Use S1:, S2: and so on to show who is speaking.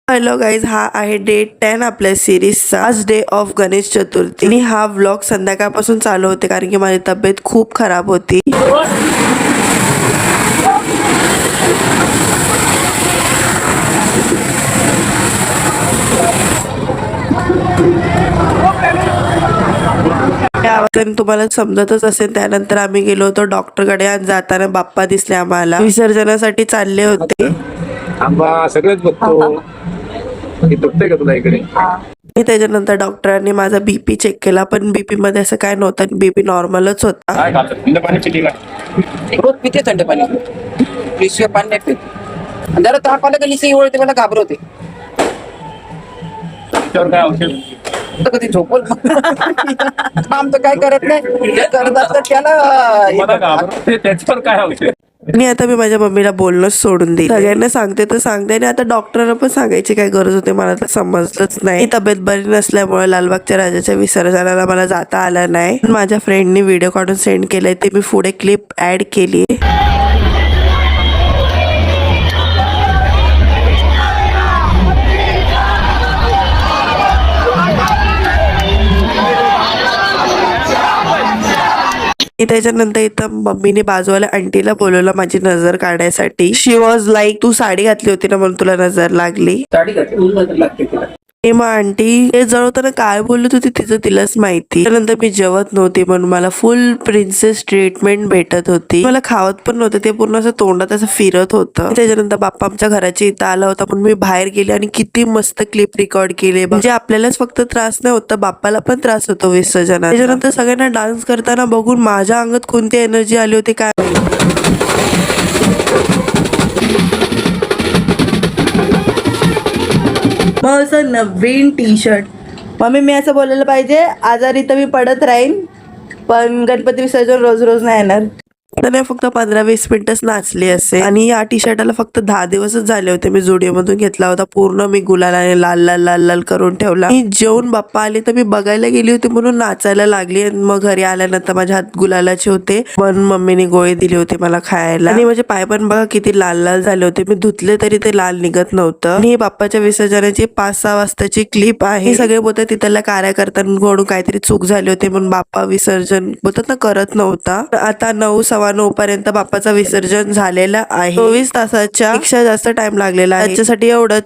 S1: Hello guys, हा आहे day 10 आपल्या सिरीजचा. आज डे ऑफ गणेश चतुर्थी आणि हा व्लॉग संध्याकाळपासून चालू होते कारण की माझी तब्येत खूप खराब होती. तुम्हाला समजतच असेल. त्यानंतर आम्ही गेलो होतो डॉक्टरकडे आणि जाताना बाप्पा दिसले आम्हाला. विसर्जनासाठी चालले होते.
S2: आंबा सगळंच बघतो. दुखतंय का तुला इकडे?
S1: त्याच्यानंतर डॉक्टरांनी माझा बीपी चेक केला, पण बीपी मध्ये असं काय नव्हतं, बीपी नॉर्मलच होता.
S2: थंड पाणी पिली का?
S3: रोज पिते थंड पाणी. पिशव्या पाणी नाही पित. जरा ताप आला का लिसी ओळते, मला घाबरवते.
S2: त्याच्यावर काय औषध?
S3: कधी झोपल आमचं काय करत नाही, जे करत असतात त्याला
S2: घाबरवते, त्याच्यावर काय औषध?
S1: आणि आता मी माझ्या मम्मीला बोलणंच सोडून दिलं. सगळ्यांना सांगते तर सांगते आणि आता डॉक्टरांना पण सांगायची काय गरज होते, मला तर समजलंच नाही. तब्येत बरी नसल्यामुळे लालबागच्या राजाच्या विसर्जनाला मला जाता आलं नाही. माझ्या फ्रेंडनी व्हिडिओ काढून सेंड केलाय, ते मी पुढे क्लिप ऍड केली. त्याच्यानंतर इथं मम्मीने बाजूवाल्या आंटीला बोलवलं माझी नजर काढायसाठी. शी वॉज लाईक, तू साडी घातली होती ना म्हणून तुला नजर लागली.
S3: साडी घातली लागते तिला.
S1: मग आंटी ते जळवताना काय बोलत होती तिचं तिलाच माहिती. त्यानंतर मी जेवत नव्हती म्हणून मला फुल प्रिन्सेस ट्रीटमेंट भेटत होती. मला खावत पण नव्हतं, ते पूर्ण असं तोंडात असं फिरत होतं. त्याच्यानंतर बाप्पा आमच्या घराच्या इथं आला होता, पण मी बाहेर गेले आणि किती मस्त क्लिप रेकॉर्ड केले. म्हणजे आपल्यालाच फक्त त्रास नाही होता, बाप्पाला पण त्रास होतो विसर्जनात. त्याच्यानंतर सगळ्यांना डान्स करताना बघून माझ्या अंगात कोणती एनर्जी आली होती काय. मग असं नवीन टी शर्ट. मम्मी मी असं बोलायला पाहिजे, आजारी तर मी पडत राहीन पण गणपती विसर्जन रोज रोज नाही येणार. तर फक्त 15-20 मिनिटच नाचली असे. आणि या टी शर्टाला फक्त 10 दिवसच झाले होते. मी जुडिओ मधून घेतला होता. पूर्ण मी गुलालाने लाल लाल लाल लाल करून ठेवला. मी जेवून बाप्पा आले तर मी बघायला गेली होती म्हणून नाचायला लागली. आणि मग घरी आल्यानंतर माझ्या हात गुलालाचे होते, पण मम्मीने गोळी दिली होती मला खायला. आणि माझे पाय पण बघा किती लाल लाल झाले होते. मी धुतले तरी ते लाल निघत नव्हतं. आणि ही बाप्पाच्या विसर्जनाची 5-6 वाजताची क्लिप आहे. सगळे बोलतात तिथल्या कार्यकर्त्यांकडून काहीतरी चूक झाली होती म्हणून बाप्पा विसर्जन बोलतात ना करत नव्हता. आता 9:15 पर्यंत बाप्पाचं विसर्जन झालेलं आहे. 24 तासाच्या पेक्षा जास्त टाइम लागलेला आहे. त्याच्यासाठी एवढंच.